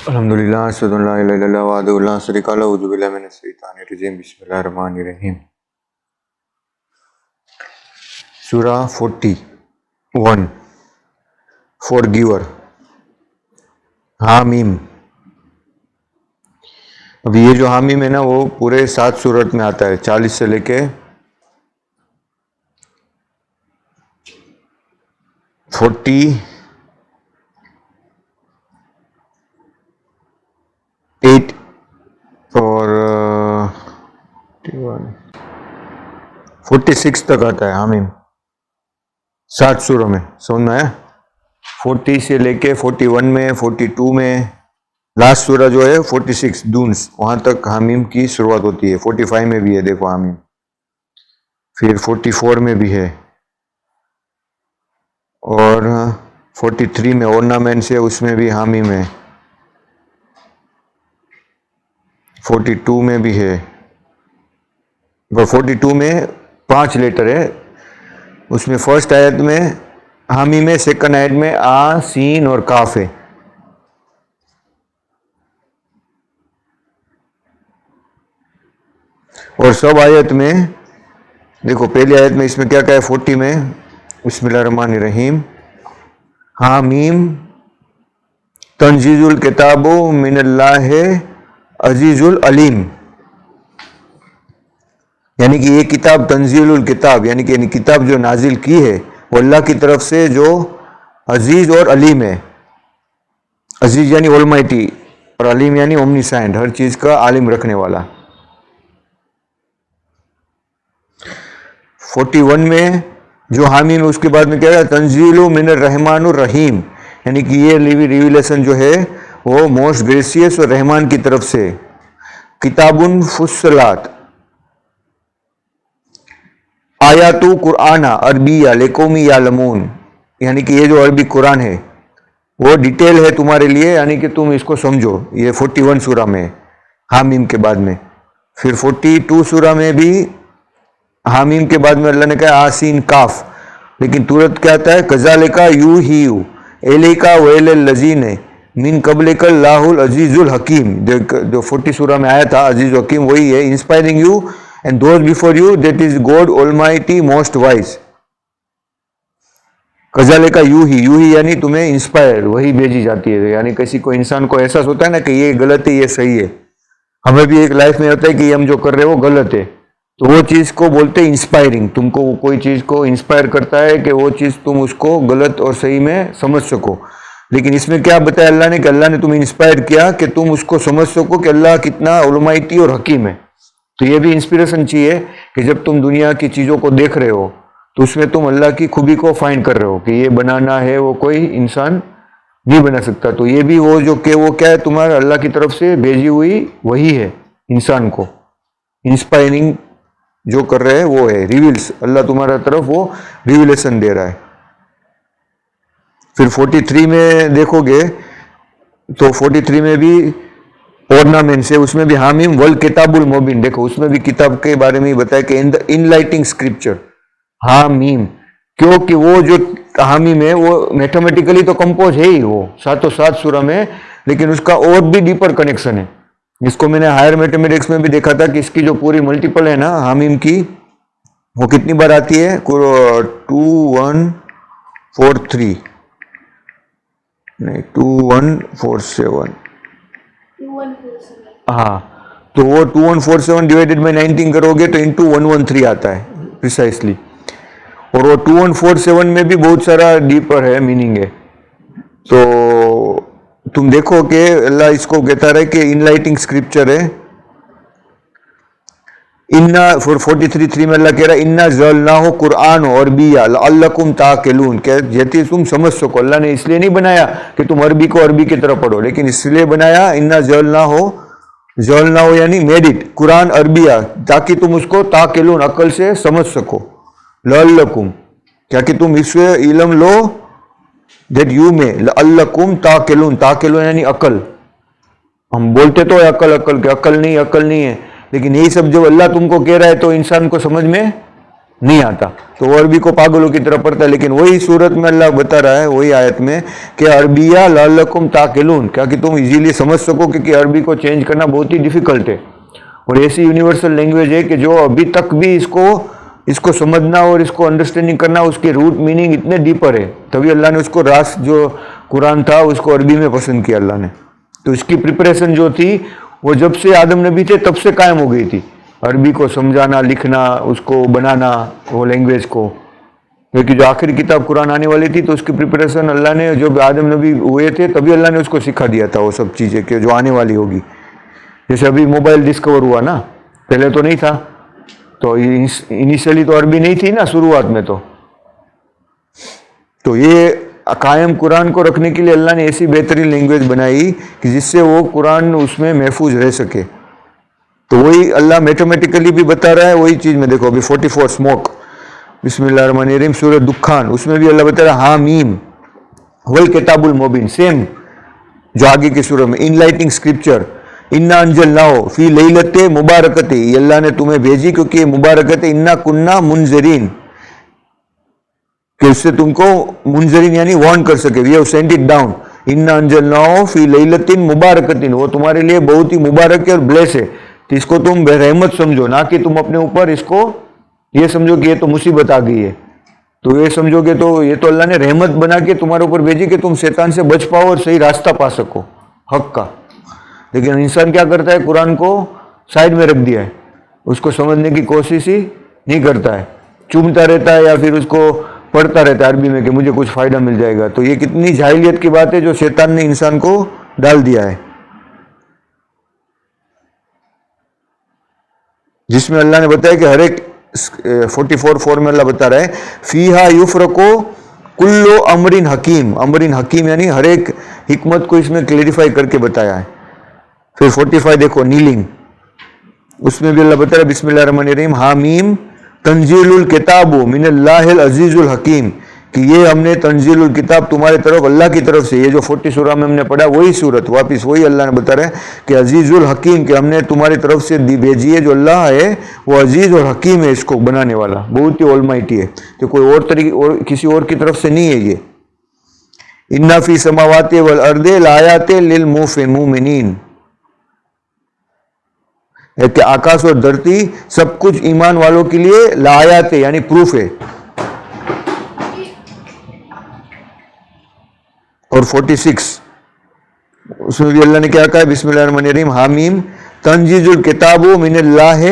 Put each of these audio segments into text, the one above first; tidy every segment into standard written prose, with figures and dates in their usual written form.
अल्हम्दुलिल्लाह अस्सलातु ला इलाहा इल्लल्लाह वहदहु ला शरीका लहु अऊज़ु बिल्लाहि मिनश शैतानिर रजीम बिस्मिल्लाहिर रहमानिर रहीम। सूरा 41 फॉरगिवर हामीम। अब ये जो हामीम है ना वो पूरे 7 सूरत में आता है, 40 से लेके 48 और 46 तक आता है हामीम, 7 सूरों में। समझ में आया? 40 से लेके 41 में, 42 में, लास्ट सूरा जो है 46 दून्स, वहां तक हामीम की शुरुआत होती है। 45 में भी है, देखो हामीम, फिर 44 में भी है, और 43 में ऑर्नामेंट्स है, उसमें भी हामीम है। 42 में भी है, और 42 में 5 लेटर है। उसमें फर्स्ट आयत में हामीम है, सेकंड आयत में आ, सीन और काफ है। और सब आयत में देखो, पहली आयत में इसमें क्या क्या है? 40 में बिस्मिल्लाहिर्रहमानिर्रहीम हामीम तंजीजुल किताबु मिनल्लाहि अजीजुल अलीम, यानी कि ये किताब तंजीलुल किताब, यानी कि किताब जो नाजिल की है वो अल्लाह की तरफ से, जो अजीज और अलीम है। अजीज यानी ऑलमाइटी, और अलीम यानी ओमनीसाइंट, हर चीज का आलिम रखने वाला। 41 में जो हामीम, उसके बाद में क्या है? तंजीलु मिनर रहमानुर रहीम, यानी कि ये रिविलेशन जो है वो मोस्ट ग्रेसियस और रहमान की तरफ से। किताबुन फुस्सलात आयातु कुराना अरबिया लेकोमी यालमून, यानी कि ये जो अरबी कुरान है वो डिटेल है तुम्हारे लिए, यानी कि तुम इसको समझो। ये 41 सूरा में हामीम के बाद में। फिर 42 सूरा में भी हामीम के बाद में अल्लाह ने कहा आसीन काफ, लेकिन तुरंत क्या आता है? कजालिका यू ही यू एलिका वेल लजीन मिन कबलिका लाहुल अजीजुल हकीम। जो 40 सूरा में आया था अजीज हकीम, वही है। Inspiring you and those before you, that is God almighty most wise. कजालिका यू ही यानी तुम्हें इंस्पायर, वही भेजी जाती है। यानी किसी को, इंसान को एहसास होता है ना कि ये गलत है, ये सही है। हमें भी एक लाइफ में होता है कि हम जो कर रहे हैं वो गलत है, तो वो चीज को बोलते हैं इंस्पायरिंग। तुमको कोई चीज को इंस्पायर करता है कि वो चीज तुम उसको गलत और सही में समझ सको। लेकिन इसमें क्या बताया अल्लाह ने? कि अल्लाह ने तुम्हें इंस्पायर किया कि तुम उसको समझ सको कि अल्लाह कितना उलमाइती और हकीम है। तो ये भी इंस्पिरेशन चाहिए कि जब तुम दुनिया की चीजों को देख रहे हो तो उसमें तुम अल्लाह की खूबी को फाइंड कर रहे हो कि ये बनाना है, वो कोई इंसान नहीं बना सकता। तो ये भी वो जो कि वो क्या है? तुम्हारा अल्लाह की तरफ से भेजी हुई वही है। इंसान को इंस्पायरिंग जो कर रहे हैं वो है रिवील्स, अल्लाह तुम्हारा तरफ वो रिविलेशन दे रहा है। फिर 43 में देखोगे तो 43 में भी ऑर्नामेंट्स है, उसमें भी हामीम वल किताबुल मुबीन। देखो उसमें भी किताब के बारे में ही बताया कि इन द इनलाइटिंग स्क्रिप्चर हामीम, क्योंकि वो जो हामीम है वो मैथमेटिकली तो कंपोज है ही वो 7 सूरा में, लेकिन उसका और भी डीपर कनेक्शन है, जिसको मैंने हायर मैथमेटिक्स में भी देखा था कि इसकी जो पूरी मल्टीपल है ना हामीम की, वो कितनी बार आती है? 2143 नहीं 2147, हाँ। तो वो 2147 डिवाइडेड बाई 19 करोगे तो इंटू 113 आता है प्रिसाइसली। और वो 2147 में भी बहुत सारा डीपर है, मीनिंग है। तो तुम देखो कि अल्लाह इसको कहता रहे कि इनलाइटिंग स्क्रिप्चर है। इन्ना 43 में अल्लाह कह रहा है इन्ना ज़ल्नाहु कुरआन और बिया लअल्लकुम ताक़िलून, कि जेती तुम समझ सको। अल्लाह ने इसलिए नहीं बनाया कि तुम अरबी को अरबी की तरह पढ़ो, लेकिन इसलिए बनाया इन्ना ज़ल्नाहु यानी मेड इट कुरान अरबिया, ताकि तुम उसको ताक़िलून अकल से समझ सको। लअल्लकुम, क्या कि तुम इससे इल्म लो, दैट यू में लअल्लकुम ताक़िलून, ताक़िलून यानी अकल। हम बोलते तो अकल अकल के, अकल नहीं है, लेकिन यही सब जब अल्लाह तुमको कह रहा है तो इंसान को समझ में नहीं आता, तो वो अरबी को पागलों की तरह पढ़ता है। लेकिन वही सूरत में अल्लाह बता रहा है, वही आयत में, कि अरबिया लअल्लकुम ताकिलून, क्या कि तुम इजीली समझ सको, क्योंकि अरबी को चेंज करना बहुत ही डिफिकल्ट है और ऐसी यूनिवर्सल लैंग्वेज है कि जो अभी तक भी इसको समझना और इसको अंडरस्टैंडिंग करना, उसके रूट मीनिंग इतने डीपर है। तभी अल्लाह ने उसको रास जो कुरान था उसको अरबी में पसंद किया अल्लाह ने। तो इसकी प्रिपरेशन जो थी वो जब से आदम नबी थे तब से कायम हो गई थी, अरबी को समझाना, लिखना, उसको बनाना, वो लैंग्वेज को। क्योंकि जो आखिरी किताब कुरान आने वाली थी तो उसकी प्रिपरेशन अल्लाह ने, जब आदम नबी हुए थे तभी अल्लाह ने उसको सिखा दिया था वो सब चीज़ें कि जो आने वाली होगी। जैसे अभी मोबाइल डिस्कवर हुआ ना, पहले तो नहीं था, तो इनिशियली तो अरबी नहीं थी ना शुरुआत में। तो ये कायम कुरान को रखने के लिए अल्लाह ने ऐसी बेहतरीन लैंग्वेज बनाई कि जिससे वो कुरान उसमें महफूज रह सके। तो वही अल्लाह मैथमेटिकली भी बता रहा है, वही चीज़ में देखो अभी 44 स्मोक, बिस्मिल्लाहिर्रहमानिर्रहीम, सूरह दुखान, उसमें भी अल्लाह बता रहा है हामीम वल किताबुल मुबीन, सेम जो आगे की सूरह में, इनलाइटिंग स्क्रिप्चर, इन्ना अंजलनाहु फी लैलते मुबारकते, ये अल्लाह ने तुम्हें भेजी क्योंकि ये मुबारकत है, इन्ना कुन्ना मुनजरीन, कि उससे तुमको मुनजरीन यानी वार्न कर सके, we have sent it down, इन्ना अंजलनाहु फी लैलतिन मुबारकतिन, वो तुम्हारे लिए बहुत ही मुबारक है और ब्लेस है, तो इसको तुम रहमत समझो, ना कि तुम अपने ऊपर इसको ये समझो कि ये तो मुसीबत आ गई है। तो ये समझोगे तो ये तो अल्लाह ने रहमत बना के तुम्हारे ऊपर भेजी कि तुम शैतान से बच पाओ और सही रास्ता पा सको हक का। लेकिन इंसान क्या करता है, कुरान को साइड में रख दिया है, उसको समझने की कोशिश ही नहीं करता है, चूमता रहता है या फिर उसको पढ़ता रहता है अरबी में कि मुझे कुछ फ़ायदा मिल जाएगा। तो ये कितनी जाहिलियत की बात है जो शैतान ने इंसान को डाल दिया है, जिसमें अल्लाह ने बताया कि हर एक 44:4 में अल्लाह बता रहा है फीहा युफरको कुल्लो अमरिन हकीम, अमरिन हकीम यानी हर एक हिकमत को इसमें क्लेरिफाई करके बताया है। फिर 45 देखो नीलिंग, उसमें भी अल्लाह बता रहा है बिस्मिल्लाहिर्रहमानिर्रहीम हामीम तंजीलुल किताबु मिनल्लाहिल अजीजुल हकीम, कि ये हमने तंजीलुल किताब तुम्हारे तरफ अल्लाह की तरफ से, ये जो 40 सूरह में हमने पढ़ा वही सूरत वापिस वही अल्लाह ने बता रहा है कि अजीजुल हकीम, कि हमने तुम्हारी तरफ से भेजी है, जो अल्लाह है वो अजीज और हकीम है, इसको बनाने वाला बहुत ही ऑलमाइटी है, तो कोई और तरीके और किसी और की तरफ से नहीं है ये। इन्ना फी समावाति वल अर्दे लायाते लिल मुमिनीन, कि आकाश और धरती सब कुछ ईमान वालों के लिए लायाते यानी प्रूफ है। और 46 उसमें भी अल्लाह ने क्या कहा, बिस्मिल्लाहिर्रहमानिर्रहीम हामीम तंजीजुल किताबु मिनल्लाह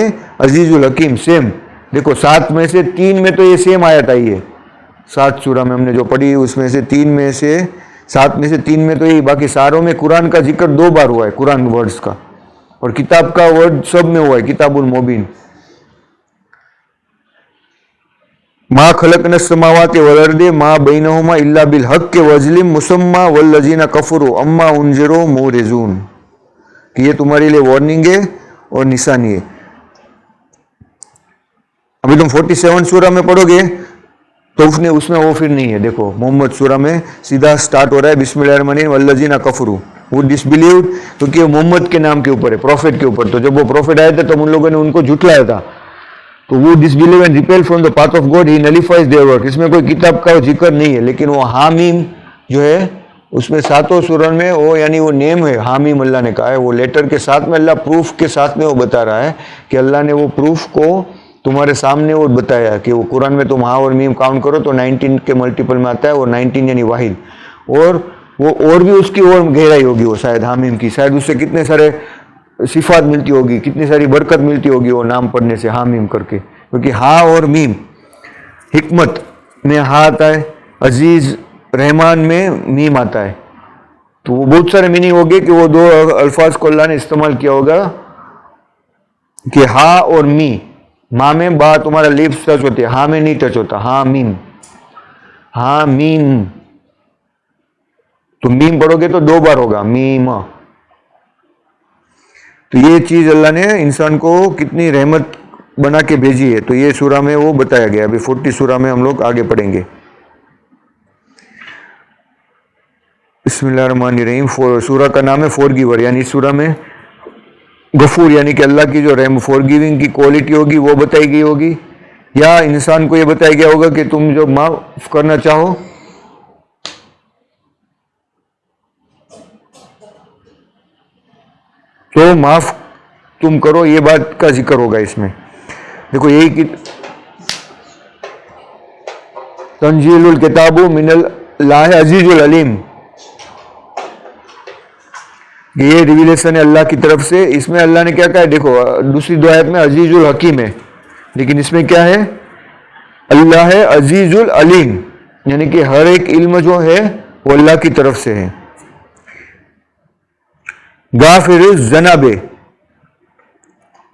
अजीजुल हकीम, सेम देखो 7 में से 3 में तो ये सेम आयत आई है, 7 सूरह में हमने जो पढ़ी उसमें से 3 में से 7 में से 3 में तो यही, बाकी सारों में कुरान का जिक्र 2 बार हुआ है, कुरान वर्ड्स का, और किताब का वर्ड सब में हुआ है, किताबुल मुबीन। मा खलकना समावाति वल अर्दे मा बैनहुमा इल्ला बिल हक के वजलिम मुसम्मा वल्लजीना कफरू अम्मा उनजिरो मुरिजून, कि ये तुम्हारे लिए वार्निंग है और निशानी है। अभी तुम 47 सूरह में पढ़ोगे तो उसमें वो फिर नहीं है। देखो मोहम्मद सूरह में सीधा स्टार्ट हो रहा है बिस्मिल्लाहिर्रहमानिर्रहीम वल्लजीना कफरू, वो डिसबिलीव्ड, क्योंकि वो मोहम्मद के नाम के ऊपर है, प्रॉफिट के ऊपर। तो जब वो प्रॉफिट आए थे तो उन लोगों ने उनको झुठलाया था, तो वो disbelieve and repel from the path of God, he nullifies their work. इसमें कोई किताब का जिक्र नहीं है, लेकिन वो हामीम जो है उसमें 7 सूरह में वो यानी वो नेम है हामीम, अल्लाह ने कहा है, वो लेटर के साथ में अल्लाह प्रूफ के साथ में वो बता रहा है कि अल्लाह ने वो प्रूफ को तुम्हारे सामने वो बताया कि वो कुरान में तुम हाँ और मीम काउंट करो तो 19 के मल्टीपल में आता है, और 19 यानी वाहिद, और वो और भी उसकी और गहराई होगी वो शायद हामीम की, शायद उससे कितने सारे सिफात मिलती होगी, कितनी सारी बरकत मिलती होगी वो नाम पढ़ने से हामीम करके, क्योंकि हा और मीम, हिकमत में हा आता है, अजीज रहमान में मीम आता है, तो वो बहुत सारे मीनिंग हो गए कि वो 2 अल्फाज को अल्लाह ने इस्तेमाल किया होगा कि हा और मी। माँ में बा तुम्हारा लिप्स टच होती है, हा में नहीं टच होता, हा मीम, हा मीम, तो मीम पढ़ोगे तो 2 बार होगा मीम। तो ये चीज अल्लाह ने इंसान को कितनी रहमत बना के भेजी है, तो ये सूरह में वो बताया गया। अभी 40 सूरह में हम लोग आगे पढ़ेंगे। बिस्मिल्लाहिर्रहमानिर्रहीम, सूरह का नाम है फॉरगिवर, यानी इस सूरह में गफूर यानी कि अल्लाह की जो रहम फॉरगिविंग की क्वालिटी होगी वो बताई गई होगी। या इंसान को ये बताया गया होगा कि तुम जो माफ करना चाहो तो माफ तुम करो, ये बात का जिक्र होगा इसमें। देखो यही कि तंजीलुल किताबु मिनल लाह अजीजुल अलीम, ये रिविलेशन है अल्लाह की तरफ से। इसमें अल्लाह ने क्या कहा है, देखो दूसरी दो आयत में अजीजुल हकीम है, लेकिन इसमें क्या है, अल्लाह है अजीजुल अलीम, यानी कि हर एक इल्म जो है वो अल्लाह की तरफ से है। गाफिरुज जनाबे,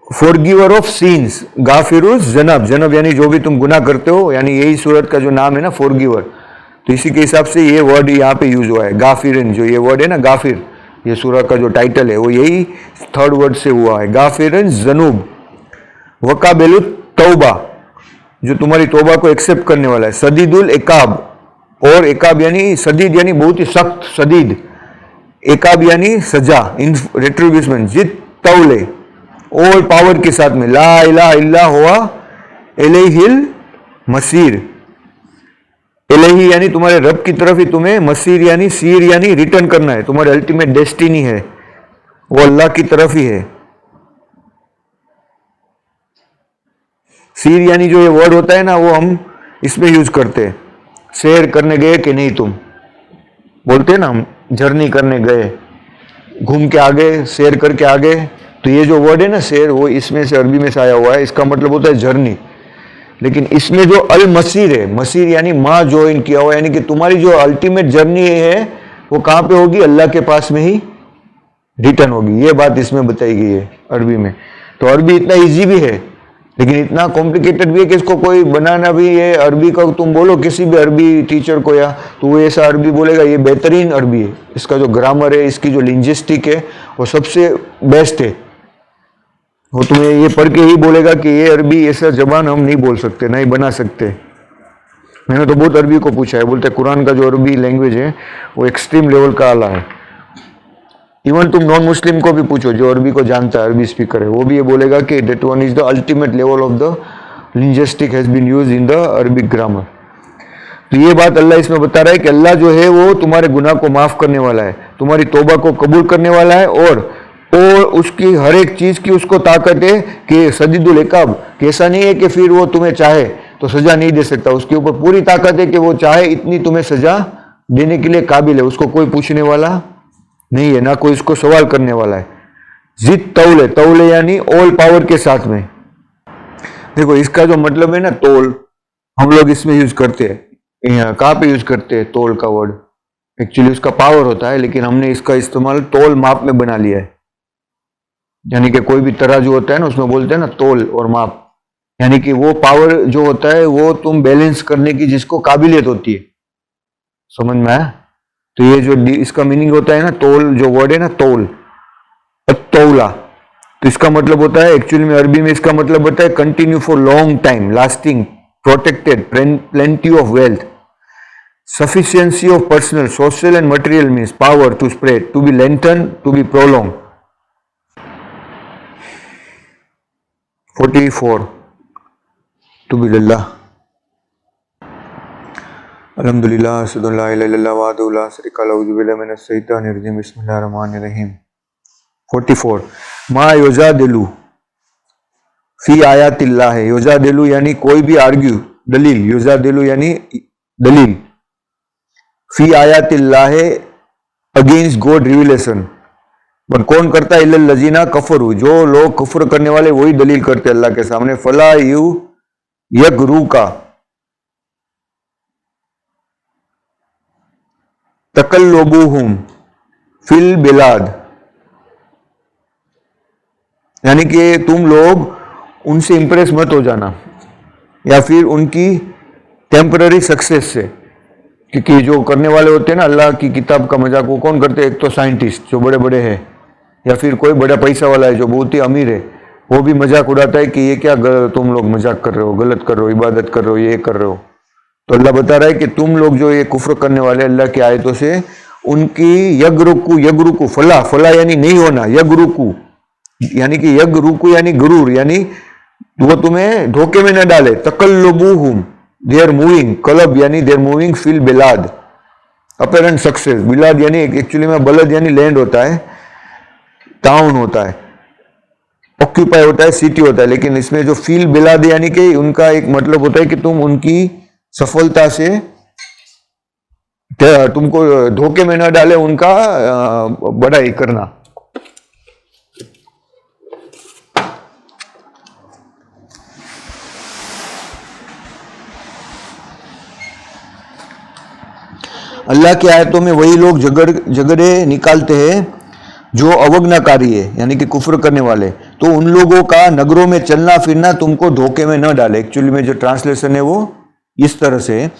फॉरगिवर ऑफ सीन्स, गाफिरुज जनाब, जनाब यानी जो भी तुम गुनाह करते हो, यानी यही सूरत का जो नाम है ना फॉरगिवर, तो इसी के हिसाब से ये वर्ड यहाँ पे यूज हुआ है। गाफिरिन जो ये वर्ड है ना गाफिर, ये सूरत का जो टाइटल है वो यही थर्ड वर्ड से हुआ है, गाफिरिन जनूब। वकाबिलु तौबा, जो तुम्हारी तौबा को एक्सेप्ट करने वाला है। सदीदुल इकाब, और इकाब यानी सदीद यानी बहुत ही सख्त, सदीद, इकाब यानी सजा, इन रेट्रिब्यूशन। जित तौले, ऑल पावर के साथ में, ला इलाहा इल्ला हुआ इलैहिल मसीर, इलैही यानी तुम्हारे रब की तरफ ही तुम्हें, मसीर यानी सीर यानी रिटर्न करना है, तुम्हारी अल्टीमेट डेस्टिनी है वो अल्लाह की तरफ ही है। सीर यानी जो ये वर्ड होता है ना वो हम इसमें यूज करते हैं, सैर करने गए कि नहीं तुम, बोलते हैं ना हम जर्नी करने गए, घूम के आगे, सैर करके आगे, तो ये जो वर्ड है ना सैर, वो इसमें से अरबी में से आया हुआ है, इसका मतलब होता है जर्नी। लेकिन इसमें जो अल मसीर है, मसीर यानी माँ ज्वाइन किया हुआ, यानी कि तुम्हारी जो अल्टीमेट जर्नी है वो कहाँ पे होगी, अल्लाह के पास में ही रिटर्न होगी, ये बात इसमें बताई गई है अरबी में। तो अरबी इतना इजी भी है लेकिन इतना कॉम्प्लिकेटेड भी है कि इसको कोई बनाना भी है। अरबी का तुम बोलो किसी भी अरबी टीचर को या, तो वो ऐसा अरबी बोलेगा ये बेहतरीन अरबी है, इसका जो ग्रामर है, इसकी जो लिंग्विस्टिक है वो सबसे बेस्ट है। वो तुम्हें ये पढ़ के ही बोलेगा कि ये अरबी ऐसा जबान हम नहीं बोल सकते, नहीं बना सकते। मैंने तो बहुत अरबी को पूछा है, बोलते कुरान का जो अरबी लैंग्वेज है वो एक्सट्रीम लेवल का आला है। इवन तुम नॉन मुस्लिम को भी पूछो जो अरबी को जानता है, अरबी स्पीकर है, वो भी ये बोलेगा कि that one is the ultimate level of the linguistic has been used in the Arabic grammar. तो ये बात अल्लाह इसमें बता रहा है कि अल्लाह जो है वो तुम्हारे गुनाह को माफ करने वाला है, तुम्हारी तौबा को कबूल करने वाला है, और उसकी हर एक चीज की उसको ताकत है कि सदीदुल इकाब, कि ऐसा नहीं है कि फिर वो तुम्हें चाहे तो सजा नहीं दे सकता, उसके ऊपर पूरी ताकत है कि वो चाहे इतनी तुम्हें सजा देने के लिए काबिल है, उसको कोई पूछने वाला नहीं है, ना कोई इसको सवाल करने वाला है। जित तौले, तौले यानी ऑल पावर के साथ में। देखो इसका जो मतलब है ना तोल, हम लोग इसमें यूज करते हैं, कहाँ पे यूज करते हैं तोल का वर्ड, एक्चुअली उसका पावर होता है, लेकिन हमने इसका इस्तेमाल तोल माप में बना लिया है। यानी कि कोई भी तराजू होता है ना उसमें बोलते हैं ना तोल और माप, यानी कि वो पावर जो होता है वो तुम बैलेंस करने की जिसको काबिलियत होती है, समझ में आया। तो ये जो इसका मीनिंग होता है ना तोल, जो वर्ड है ना तोल, तौला, तो इसका मतलब होता है एक्चुअली में अरबी में इसका मतलब होता है continue for long time, lasting, protected, plenty of wealth, sufficiency of personal, social and material means, power to spread, to be lengthen, to be prolong. 44 to be लिल्लाह, अल्हम्दुलिल्लाह, अशहदु अल्ला इलाहा इल्लल्लाह वहदहु ला शरीका लहु, औज़ु बिल्लाहि मिनश शैतानिर रजीम, बिस्मिल्लाहिर रहमानिर रहीम। 44 मा युजादिलु फी आयातिल्लाह, युजादिलु यानी कोई भी आर्ग्यू, दलील, युजादिलु यानी दलील, फी आयातिल्लाह अगेंस्ट गॉड रिविलेशन, पर कौन करता है, इल्लल लजीना कफरू, जो लोग कुफ्र करने वाले वही दलील करते हैं अल्लाह के सामने। फला यू यगरू का तकल्लुबुहुम फिल बिलाद, यानी कि तुम लोग उनसे इंप्रेस मत हो जाना या फिर उनकी टेम्पररी सक्सेस से, क्योंकि जो करने वाले होते हैं ना अल्लाह की किताब का मजाक वो कौन करते हैं, एक तो साइंटिस्ट जो बड़े बड़े हैं, या फिर कोई बड़ा पैसा वाला है जो बहुत ही अमीर है, वो भी मजाक उड़ाता है कि ये क्या तुम लोग मजाक कर रहे हो, गलत कर रहे हो, इबादत कर रहे हो, ये कर रहे हो। तो अल्लाह बता रहा है कि तुम लोग जो ये कुफ्र करने वाले अल्लाह की आयतों से, उनकी यगरुकु, फला यानी नहीं होना, यगरुकु यानी कि यगरुकु यानी गुरूर, यानी वो तुम्हें धोखे में न डाले। तकल्लुबुहुम, दे आर मूविंग, कलब यानी दे आर मूविंग फिल बिलाद, अपेरेंट सक्सेस। बिलाद यानी एक्चुअली में बलद यानी लैंड होता है, टाउन होता है, ऑक्यूपाई होता है, सिटी होता है, लेकिन इसमें जो फील बिलाद यानी कि उनका एक मतलब होता है कि तुम उनकी सफलता से तुमको धोखे में न डाले, उनका बड़ाई करना। अल्लाह की आयतों में वही लोग झगड़े निकालते हैं जो अवज्ञाकारी है, यानी कि कुफ्र करने वाले। तो उन लोगों का नगरों में चलना फिरना तुमको धोखे में न डाले। एक्चुअली में जो ट्रांसलेशन है वो इस तरह से,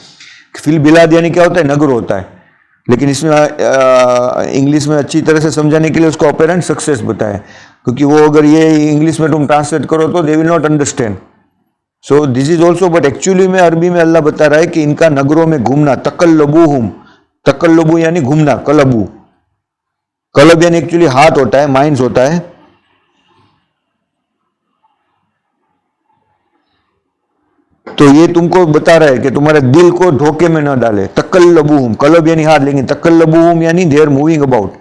फिल बिलाद यानी क्या होता है, नगर होता है, लेकिन इसमें इंग्लिश में अच्छी तरह से समझाने के लिए उसको अपेरेंट सक्सेस बताया, क्योंकि वो अगर ये इंग्लिश में तुम ट्रांसलेट करो तो they will not understand. So this is also, but actually में अरबी में अल्लाह बता रहा है कि इनका नगरों में घूमना, तकल्लुबुहुम, तकल्लुबु यानी घूमना, कलबू, कलब यानी एक्चुअली हाथ होता है, माइंड्स होता है। तो ये तुमको बता रहा है कि तुम्हारे दिल को धोखे में न डाले। तकल्लुबुहुम, कलब यानी हाथ, लेकिन तकल्लुबुहुम यानी दे आर मूविंग अबाउट।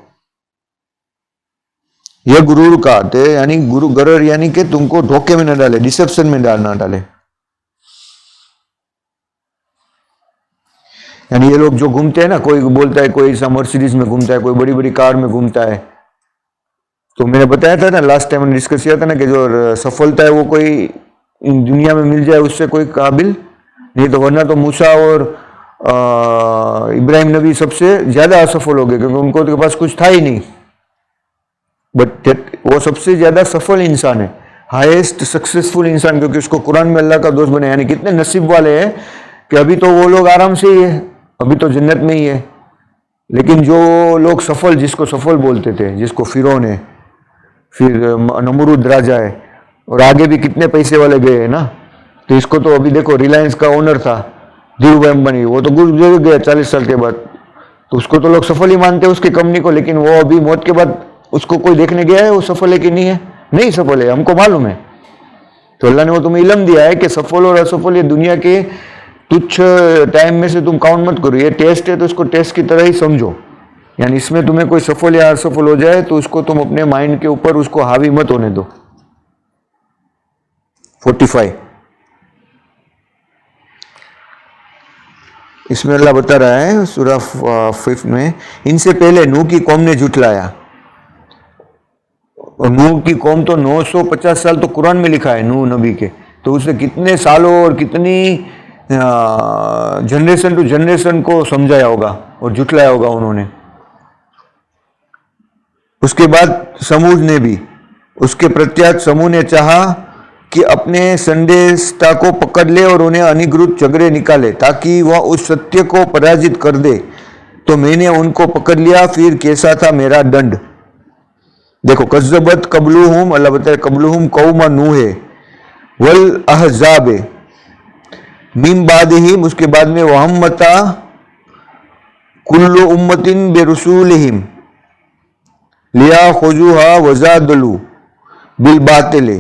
यह गुरूर का थे यानी गुरु गरर यानी कि तुमको धोखे में न डाले, डिसेप्शन में ना डाले। यानी ये लोग जो घूमते हैं ना, कोई बोलता है कोई ऐसा मर्सिडीज में घूमता है, कोई बड़ी बड़ी कार में घूमता है। तो मैंने बताया था ना, लास्ट टाइम मैंने डिस्कस किया था ना, कि जो सफलता है वो कोई दुनिया में मिल जाए उससे कोई काबिल नहीं, तो वरना तो मूसा और इब्राहिम नबी सबसे ज्यादा असफल हो गए, क्योंकि उनको के पास कुछ था ही नहीं। बट वो सबसे ज्यादा सफल इंसान है, हाईएस्ट सक्सेसफुल इंसान, क्योंकि उसको कुरान में अल्लाह का दोस्त बने। यानी कितने नसीब वाले हैं कि अभी तो वो लोग आराम से ही है, अभी तो जन्नत में ही है। लेकिन जो लोग सफल, जिसको सफल बोलते थे, जिसको फिरौन है, फिर नमरूद राजा है, और आगे भी कितने पैसे वाले गए हैं ना। तो इसको तो अभी देखो, रिलायंस का ओनर था धीरू भाई अंबानी, वो तो गुजर गया 40 साल के बाद, तो उसको तो लोग सफल ही मानते हैं उसकी कंपनी को। लेकिन वो अभी मौत के बाद उसको कोई देखने गया है वो सफल है कि नहीं है? नहीं सफल है, हमको मालूम है। तो अल्लाह ने वो तुम्हें इल्म दिया है कि सफल और असफल ये दुनिया के तुच्छ टाइम में से तुम काउंट मत करो। ये टेस्ट है तो इसको टेस्ट की तरह ही समझो। यानी इसमें तुम्हें कोई सफल या असफल हो जाए तो उसको तुम अपने माइंड के ऊपर उसको हावी मत होने दो। 45 इसमें अल्लाह बता रहा है सूरह 5 में, इनसे पहले नूह की कौम ने झुठलाया। और नूह की कौम तो 950 साल तो कुरान में लिखा है नूह नबी के, तो उसे कितने सालों और कितनी जनरेशन टू जनरेशन को समझाया होगा और झुठलाया होगा उन्होंने। उसके बाद समूद ने भी, उसके प्रत्यात समूह ने चाहा कि अपने संदेशता को पकड़ ले और उन्हें अनिग्रहित झगड़े निकाले ताकि वह उस सत्य को पराजित कर दे। तो मैंने उनको पकड़ लिया, फिर कैसा था मेरा दंड। देखो, कज़्ज़बत क़ब्लुहुम, अल्लाह बताए क़ब्लुहुम कौम नूह वल अहज़ाब मिन बादिहिम, उसके बाद में वहम्मता कुल्लु उम्मतिन बिरसूलिहिम लियाख़ुज़ूहा वज़ादलू बिल बातिल।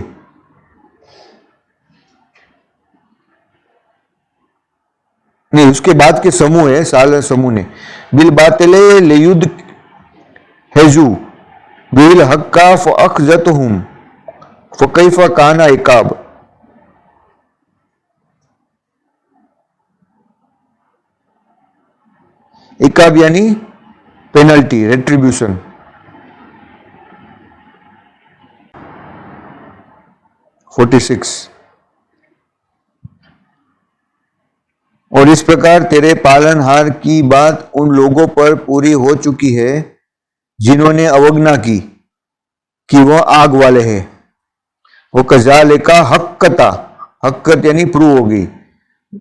नहीं, उसके बाद के समूह है, साल समूह ने बिल बातिल लियुद हेजू बिल हक्का फ़अख़ज़तहुम फ़कैफ़ काना इक़ाब। इक़ाब यानी पेनल्टी, रेट्रीब्यूशन। और इस प्रकार तेरे पालनहार की बात उन लोगों पर पूरी हो चुकी है जिन्होंने अवज्ञा की कि वह आग वाले हैं। वो कज़ालिका हक्कता, हक्कत यानी प्रूव होगी,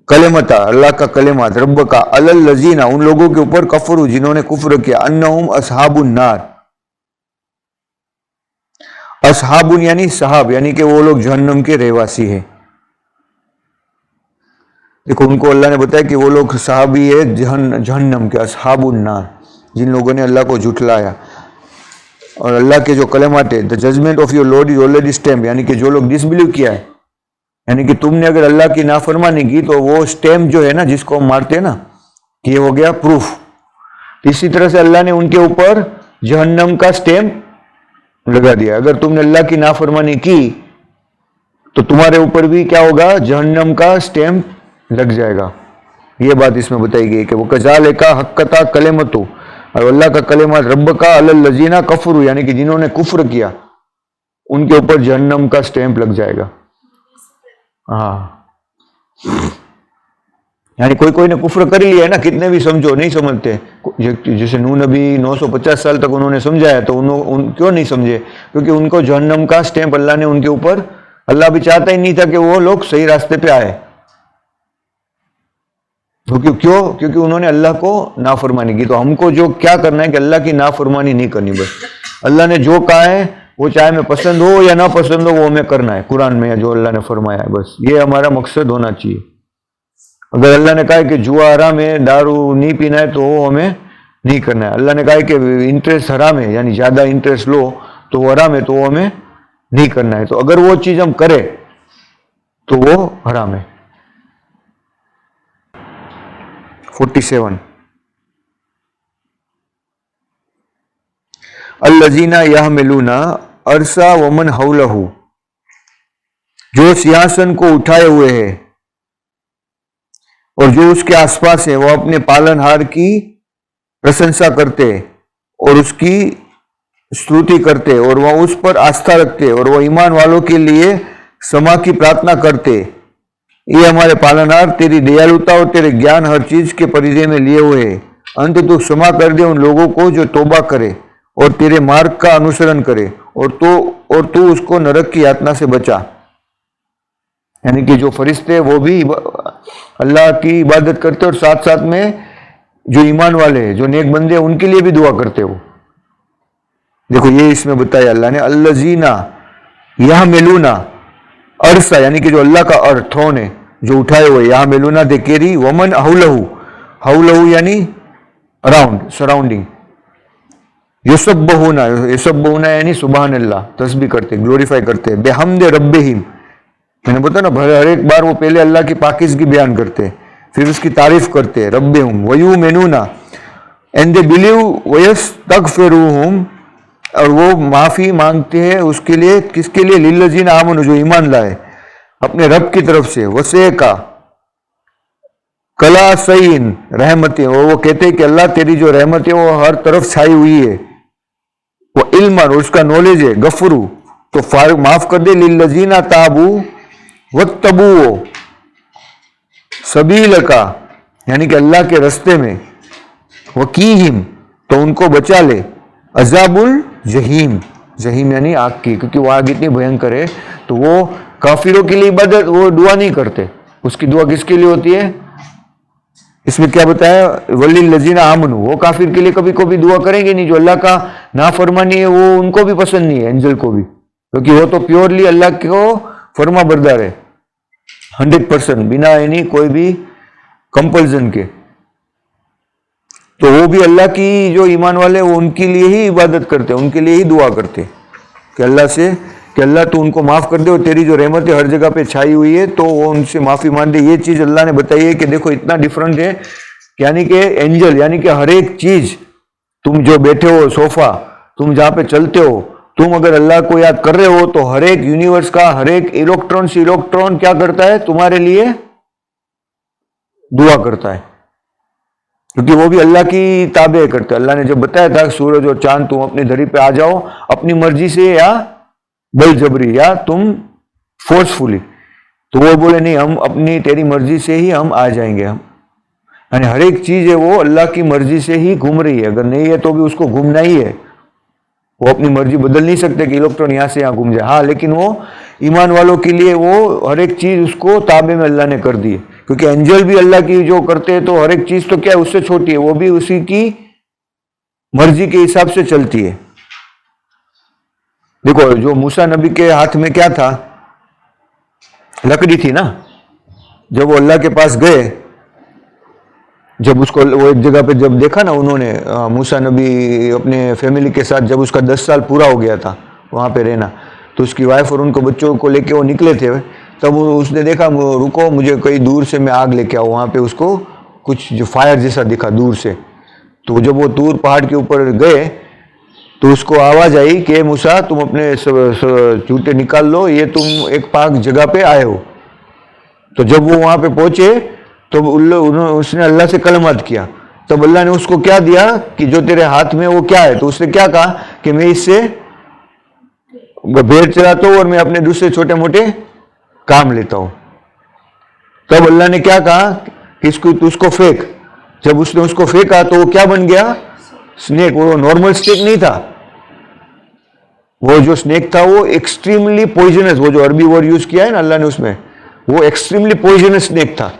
कलेमता अल्लाह का कलेमात, रब्ब का, अलल लजीना उन लोगों के ऊपर, कफरू जिन्होंने कुफ्र किया, अन्नहुम असहाबुन नार। असहाबुन यानी साहब, यानी कि वो लोग जहन्नम के रहवासी है। देखो, उनको अल्लाह ने बताया कि वो लोग साहबी है जहन्नम के, असहाबुन नार, जिन लोगों ने अल्लाह को झुठलाया। और अल्लाह के जो कलेमात है, the judgment of your Lord is already stamp, यानी कि जो लोग डिसबिलीव किया है यानी कि तुमने अगर अल्लाह की नाफरमानी की तो वो स्टैम्प जो है ना, जिसको हम मारते हैं ना, कि ये हो गया प्रूफ, इसी तरह से अल्लाह ने उनके ऊपर जहन्नम का स्टैम्प लगा दिया। अगर तुमने अल्लाह की नाफरमानी की तो तुम्हारे ऊपर भी क्या होगा, जहन्नम का स्टैम्प लग जाएगा। ये बात इसमें बताई गई कि वो कजाले का हक्कता कलेमतु, और अल्लाह का कलेमा रब का अलल लजीना कफरू, यानी कि जिन्होंने कुफ्र किया उनके ऊपर जहन्नम का स्टैंप लग जाएगा। हाँ, यानी कोई कोई ने कुफ्र कर लिया है ना, कितने भी समझो नहीं समझते। जैसे नूह नबी 950 साल तक उन्होंने समझाया तो क्यों नहीं समझे? क्योंकि उनको जहन्नम का स्टैंप अल्लाह ने उनके ऊपर, अल्लाह भी चाहता ही नहीं था कि वो लोग सही रास्ते पे आए। क्योंकि उन्होंने अल्लाह को नाफरमानी की। तो हमको जो क्या करना है कि अल्लाह की नाफरमानी नहीं करनी, बस अल्लाह ने जो कहा है वो चाहे मैं पसंद हो या ना पसंद हो वो हमें करना है, कुरान में जो अल्लाह ने फरमाया है, बस ये हमारा मकसद होना चाहिए। अगर अल्लाह ने कहा है कि जुआ हराम है, दारू नहीं पीना है, तो वो हमें नहीं करना है। अल्लाह ने कहा है कि इंटरेस्ट हराम है, यानी ज्यादा इंटरेस्ट लो तो वो हराम है, तो वो हमें नहीं करना है। तो अगर वो चीज हम करें तो वो हराम है। 47 अल्लजीना यहमिलूना अरसा वमन हौलहू, जो सिंहासन को उठाए हुए है और जो उसके आसपास है, वो अपने पालनहार की प्रशंसा करते और उसकी स्तुति करते और वह उस पर आस्था रखते और वह ईमान वालों के लिए क्षमा की प्रार्थना करते। ये हमारे पालनहार तेरी दयालुता और तेरे ज्ञान हर चीज के परिधि में लिए हुए है। अंत तू क्षमा कर दे उन लोगों को जो तौबा करे और तेरे मार्ग का अनुसरण करे, और तू उसको नरक की यातना से बचा। यानी कि जो फरिश्ते वो भी अल्लाह की इबादत करते और साथ साथ में जो ईमान वाले जो नेक बंदे उनके लिए भी दुआ करते हो। देखो ये इसमें बताया अल्लाह ने, अल्लजीना यहमिलूना अरसा, यानी कि जो अल्लाह का थ्रोन है जो उठाए हुए, यहाँ मेलूना दे केरी वमन हौलहू, हौलहू यानी अराउंड, सराउंडिंग। युसब्बहुना यानी सुबहान अल्लाह, तस्बीह करते, ग्लोरीफाई करते, बेहम्दे रब्बिहिम, मैंने बताया ना हर एक बार वो पहले अल्लाह की पाकीज़गी बयान करते, फिर उसकी तारीफ करते, रब्बिहुम वयुमिनूना, एंड दे बिलीव वयस्तगफिरुहुम, और वो माफी मांगते हैं उसके लिए, किसके लिए? लिल्लजीना आमनु, जो ईमान लाए अपने रब की तरफ से, वसे का कला सईन रहमतें, वो कहते हैं कि अल्लाह तेरी जो रहमत है वो हर तरफ छाई हुई है, वो इल्म और उसका नॉलेज है, गफरू तो माफ कर दे, लिल्लजीना ताबू वत्तबू सबील का, यानी कि अल्लाह के रास्ते में, वकीहिम तो उनको बचा ले, अजाबुल जहीम, जहीम यानी आग की, क्योंकि वो आग इतनी भयंकर है। तो वो काफिरों के लिए इबादत, वो दुआ नहीं करते, उसकी दुआ किसके लिए होती है? इसमें क्या बताया? वलिल लजीना आमनु, वो काफिर के लिए कभी कभी दुआ करेंगे नहीं, जो अल्लाह का नाफरमानी है वो उनको भी पसंद नहीं है, एंजल को भी, क्योंकि वो तो प्योरली अल्लाह को फरमा बरदार है 100%, बिना यानी कोई भी कंपल्सन के। तो वो भी अल्लाह की जो ईमान वाले वो उनके लिए ही इबादत करते, उनके लिए ही दुआ करते कि अल्लाह से, कि अल्लाह तू उनको माफ कर दे और तेरी जो रहमत है हर जगह पे छाई हुई है, तो वो उनसे माफी मांग दे। ये चीज अल्लाह ने बताई है कि देखो इतना डिफरेंट है, यानी कि एंजल, यानी कि हर एक चीज, तुम जो बैठे हो सोफा, तुम जहाँ पे चलते हो, तुम अगर अल्लाह को याद कर रहे हो तो हर एक यूनिवर्स का हर एक इलेक्ट्रॉन से इलेक्ट्रॉन क्या करता है? तुम्हारे लिए दुआ करता है, क्योंकि वो भी अल्लाह की ताबे करते। अल्लाह ने जब बताया था सूरज और चांद तुम अपनी धरी पे आ जाओ अपनी मर्जी से या बलजबरी या तुम फोर्सफुली, तो वो बोले नहीं, हम अपनी तेरी मर्जी से ही हम आ जाएंगे। हम यानी हर एक चीज है वो अल्लाह की मर्जी से ही घूम रही है, अगर नहीं है तो भी उसको घूमना ही है। वो अपनी मर्जी बदल नहीं सकते कि इलेक्ट्रॉन यहाँ से यहाँ घूम जाए। हाँ, लेकिन वो ईमान वालों के लिए वो हर एक चीज उसको ताबे में अल्लाह ने कर दी है, क्योंकि एंजल भी अल्लाह की जो करते हैं तो हर एक चीज तो क्या है उससे छोटी है, वो भी उसी की मर्जी के हिसाब से चलती है। देखो जो मूसा नबी के हाथ में क्या था? लकड़ी थी ना। जब वो अल्लाह के पास गए, जब उसको वो एक जगह पे जब देखा ना उन्होंने, मूसा नबी अपने फैमिली के साथ, जब उसका 10 साल पूरा हो गया था वहां पे रहना, तो उसकी वाइफ और उनको बच्चों को लेके वो निकले थे तब उसने देखा रुको मुझे कहीं दूर से मैं आग लेके आऊँ, वहाँ पे उसको कुछ जो फायर जैसा दिखा दूर से। तो जब वो दूर पहाड़ के ऊपर गए तो उसको आवाज़ आई कि मूसा तुम अपने जूते निकाल लो, ये तुम एक पाक जगह पे आए हो। तो जब वो वहाँ पे पहुँचे तो उसने अल्लाह से कलमात किया। तब अल्लाह ने उसको क्या दिया कि जो तेरे हाथ में वो क्या है। तो उसने क्या कहा कि मैं इससे भेड़ चलाता हूँ और मैं अपने दूसरे छोटे मोटे काम लेता हूँ। तब अल्लाह ने क्या कहा कि उसको फेंक। जब उसने उसको फेंका तो वो क्या बन गया, स्नेक। वो नॉर्मल स्नेक नहीं था, वो जो स्नेक था वो एक्सट्रीमली पॉइजनस, वो जो अरबी वर्ड यूज किया है ना अल्लाह ने उसमें, वो एक्सट्रीमली पॉइजनस स्नेक था।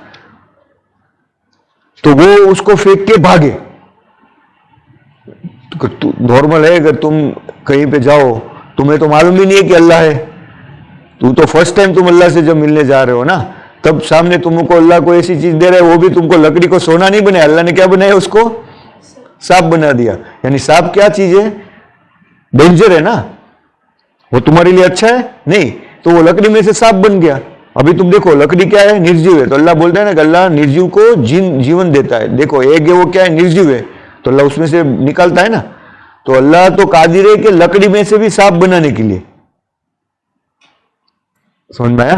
तो वो उसको फेंक के भागे। तो नॉर्मल है, अगर तुम कहीं पे जाओ तुम्हें तो मालूम ही नहीं है कि अल्लाह है, तो फर्स्ट टाइम तुम अल्लाह से जब मिलने जा रहे हो ना, तब सामने तुमको अल्लाह को ऐसी चीज दे रहा है, वो भी तुमको लकड़ी को सोना नहीं बनाया, अल्लाह ने क्या बनाया, उसको सांप बना दिया। यानी सांप क्या चीज है, डेंजर है ना, वो तुम्हारे लिए अच्छा है नहीं, तो वो लकड़ी में से सांप बन गया। अभी तुम देखो लकड़ी क्या है, निर्जीव है। तो अल्लाह बोलता है ना कि अल्लाह निर्जीव को जीवन देता है। देखो एक है वो क्या है, निर्जीव है, तो अल्लाह उसमें से निकालता है ना। तो अल्लाह तो कादिर है कि लकड़ी में से भी सांप बनाने के लिए। समझ में आया?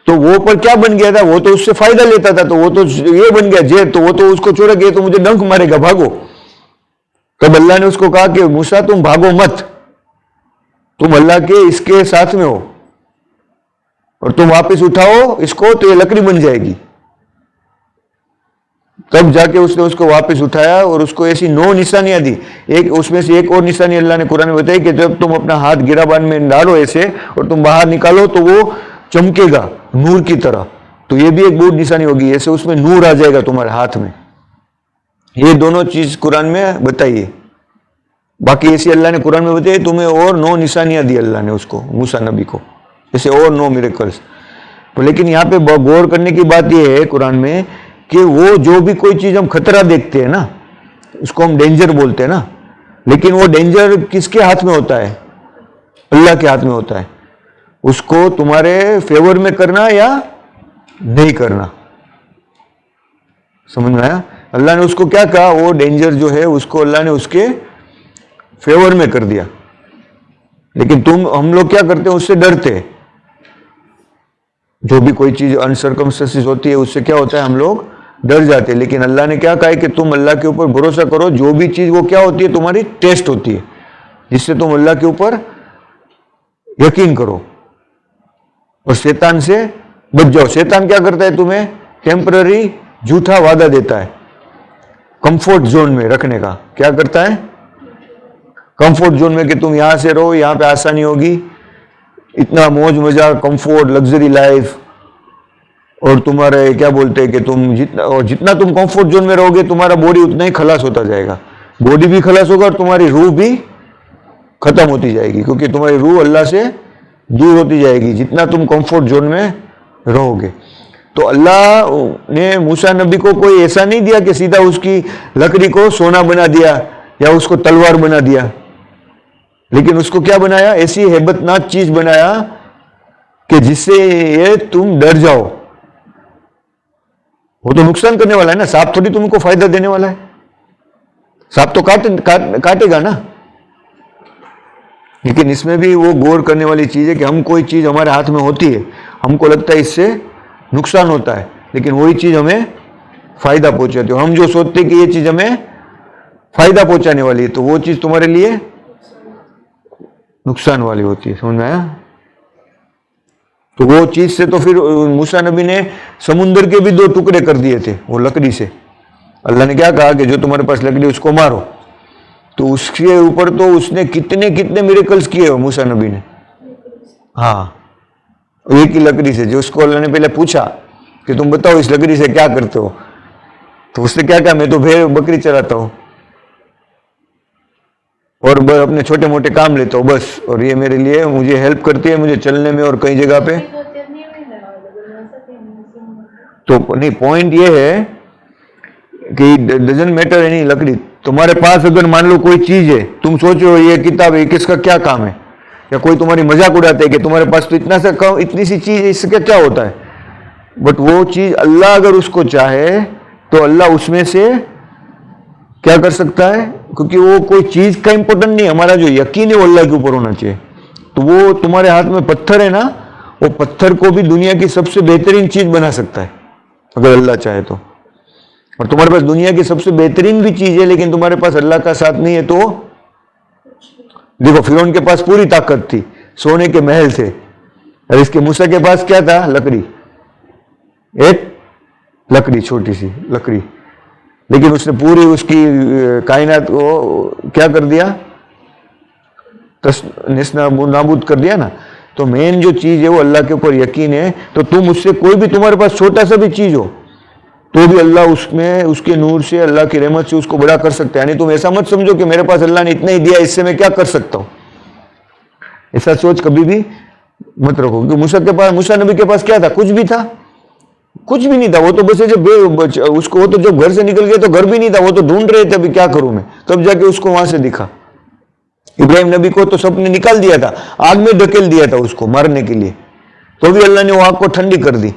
तो वो पर क्या बन गया था, वो तो उससे फायदा लेता था, तो वो तो ये बन गया जेब, तो वो तो उसको छोड़ गया तो मुझे डंक मारेगा, भागो। तब अल्लाह ने उसको कहा कि मूसा तुम भागो मत, तुम अल्लाह के इसके साथ में हो और तुम वापस उठाओ इसको तो ये लकड़ी बन जाएगी। तब जाके उसने उसको वापस उठाया और उसको ऐसी 9 निशानियां दी। एक उसमें से एक और निशानी अल्लाह ने कुरान में बताई कि जब तुम अपना हाथ गिराबान में डालो ऐसे और तुम बाहर निकालो तो वो चमकेगा नूर की तरह। तो ये भी एक बहुत निशानी होगी, ऐसे उसमें नूर आ जाएगा तुम्हारे हाथ में। ये दोनों चीज कुरान में बताइए। बाकी ऐसी अल्लाह ने कुरान में बताई तुम्हें और 9 निशानियां दी अल्लाह ने उसको, मूसा नबी को, ऐसे और 9 मिरेकल्स। तो लेकिन यहाँ पे गौर करने की बात यह है कुरान में कि वो जो भी कोई चीज हम खतरा देखते हैं ना, उसको हम डेंजर बोलते हैं ना, लेकिन वो डेंजर किसके हाथ में होता है, अल्लाह के हाथ में होता है। उसको तुम्हारे फेवर में करना या नहीं करना, समझ में आया? अल्लाह ने उसको क्या कहा, वो डेंजर जो है उसको अल्लाह ने उसके फेवर में कर दिया। लेकिन हम लोग क्या करते हैं, उससे डरते हैं। जो भी कोई चीज अनसर्कमस्टेंसेस होती है उससे क्या होता है, हम लोग डर जाते हैं। लेकिन अल्लाह ने क्या कहा है कि तुम अल्लाह के ऊपर भरोसा करो। जो भी चीज वो क्या होती है, तुम्हारी टेस्ट होती है, जिससे तुम अल्लाह के ऊपर यकीन करो और शैतान से बच जाओ। शैतान क्या करता है, तुम्हें टेम्पररी झूठा वादा देता है, कंफर्ट जोन में रखने का। क्या करता है, कंफर्ट जोन में, कि तुम यहां से रहो, यहां पे आसानी होगी, इतना मौज मजा, कंफर्ट, लग्जरी लाइफ, और तुम्हारे क्या बोलते हैं कि तुम जितना तुम कंफर्ट जोन में रहोगे तुम्हारा बॉडी उतना ही खलास होता जाएगा। बॉडी भी खलास होगा और तुम्हारी रूह भी खत्म होती जाएगी, क्योंकि तुम्हारी रूह अल्लाह से दूर होती जाएगी जितना तुम कंफर्ट जोन में रहोगे। तो अल्लाह ने मूसा नबी को कोई ऐसा नहीं दिया कि सीधा उसकी लकड़ी को सोना बना दिया या उसको तलवार बना दिया, लेकिन उसको क्या बनाया, ऐसी हेबतनाक चीज बनाया कि जिससे ये तुम डर जाओ। वो तो नुकसान करने वाला है ना, सांप थोड़ी तुमको फायदा देने वाला है। सांप तो काटेगा ना। लेकिन इसमें भी वो गौर करने वाली चीज है कि हम कोई चीज हमारे हाथ में होती है, हमको लगता है इससे नुकसान होता है, लेकिन वही चीज हमें फायदा पहुंचाती है। हम जो सोचते हैं कि ये चीज हमें फायदा पहुंचाने वाली है, तो वो चीज तुम्हारे लिए नुकसान वाली होती है। समझ में आया? तो वो चीज से तो फिर मूसा नबी ने समुद्र के भी 2 टुकड़े कर दिए थे वो लकड़ी से। अल्लाह ने क्या कहा कि जो तुम्हारे पास लकड़ी उसको मारो। तो उसके ऊपर तो उसने कितने कितने मिरेकल्स किए हो मूसा नबी ने। हाँ, एक ही लकड़ी से। जो उसको अल्लाह ने पहले पूछा कि तुम बताओ इस लकड़ी से क्या करते हो, तो उसने क्या कहा, मैं तो भेड़ बकरी चराता हूं और अपने छोटे मोटे काम लेता हूँ बस, और ये मेरे लिए मुझे हेल्प करती है मुझे चलने में और कई जगह पे। तो नहीं, पॉइंट ये है कि डजंट मैटर एनी लकड़ी। तुम्हारे पास अगर मान लो कोई चीज है, तुम सोचो ये किताब है, किसका क्या काम है, या कोई तुम्हारी मजाक उड़ाते है कि तुम्हारे पास तो इतना सा कम, इतनी सी चीज है, इससे क्या होता है। बट वो चीज अल्लाह अगर उसको चाहे तो अल्लाह उसमें से क्या कर सकता है, क्योंकि वो कोई चीज का इंपॉर्टेंट नहीं, हमारा जो यकीन है वो अल्लाह के ऊपर होना चाहिए। तो वो तुम्हारे हाथ में पत्थर है ना, वो पत्थर को भी दुनिया की सबसे बेहतरीन चीज बना सकता है अगर अल्लाह चाहे तो। और तुम्हारे पास दुनिया की सबसे बेहतरीन भी चीज है, लेकिन तुम्हारे पास अल्लाह का साथ नहीं है तो देखो, फिरौन के पास पूरी ताकत थी, सोने के महल थे, और इसके मूसा के पास क्या था, लकड़ी, एक लकड़ी, छोटी सी लकड़ी, लेकिन उसने पूरी उसकी कायनात को क्या कर दिया, नाबूद कर दिया ना। तो मेन जो चीज है वो अल्लाह के ऊपर यकीन है। तो तुम उससे कोई भी, तुम्हारे पास छोटा सा भी चीज हो तो भी अल्लाह उसमें उसके नूर से, अल्लाह की रहमत से उसको बड़ा कर सकता है। यानी तुम ऐसा मत समझो कि मेरे पास अल्लाह ने इतना ही दिया, इससे मैं क्या कर सकता हूं, ऐसा सोच कभी भी मत रखो। क्योंकि मूसा नबी के पास क्या था, कुछ भी था, कुछ भी नहीं था। वो तो बस जब उसको, वो तो जब घर से निकल गए तो घर भी नहीं था, वो तो ढूंढ रहे थे अभी क्या करूं मैं, तब जाके उसको वहां से दिखा। इब्राहिम नबी को तो सबने निकाल दिया था, आग में ढकेल दिया था उसको मारने के लिए, तो भी अल्लाह ने वो आग को ठंडी कर दी।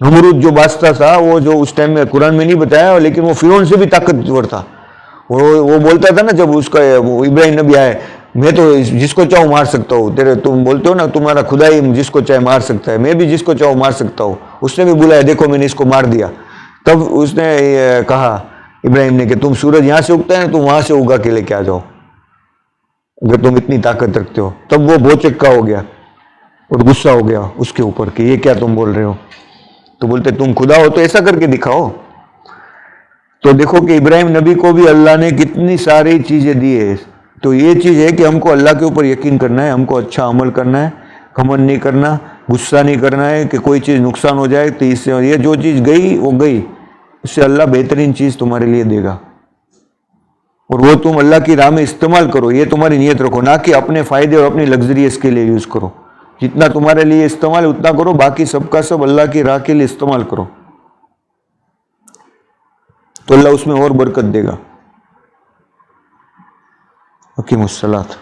नमरूद जो बादशाह था, वो जो उस टाइम में कुरान में नहीं बताया, लेकिन वो फिरौन से भी ताकतवर था। वो बोलता था ना, जब उसका इब्राहिम नबी आए, मैं तो जिसको चाहूँ मार सकता हूँ, तुम बोलते हो ना तुम्हारा खुदा ही जिसको चाहे मार सकता है, मैं भी जिसको चाहूँ मार सकता हूँ। उसने भी बुलाया, देखो मैंने इसको मार दिया। तब उसने कहा इब्राहिम ने कि तुम सूरज यहाँ से उगता है ना, तुम वहां से उगा के लेके आ जाओ अगर तुम इतनी ताकत रखते हो। तब वो भौचक्का हो गया और गुस्सा हो गया उसके ऊपर कि ये क्या तुम बोल रहे हो। तो बोलते तुम खुदा हो तो ऐसा करके दिखाओ। तो देखो कि इब्राहिम नबी को भी अल्लाह ने कितनी सारी चीजें दी है। तो ये चीज है कि हमको अल्लाह के ऊपर यकीन करना है, हमको अच्छा अमल करना है, घमंड नहीं करना, गुस्सा नहीं करना है कि कोई चीज नुकसान हो जाए तो इससे, ये जो चीज गई वो गई, उससे अल्लाह बेहतरीन चीज तुम्हारे लिए देगा। और वो तुम अल्लाह की राह में इस्तेमाल करो, ये तुम्हारी नीयत रखो, ना कि अपने फायदे और अपनी लग्जरीज के लिए यूज करो। जितना तुम्हारे लिए इस्तेमाल है उतना करो, बाकी सबका सब अल्लाह की राह के लिए इस्तेमाल करो, तो अल्लाह उसमें और बरकत देगा। अकीमुस्सलात।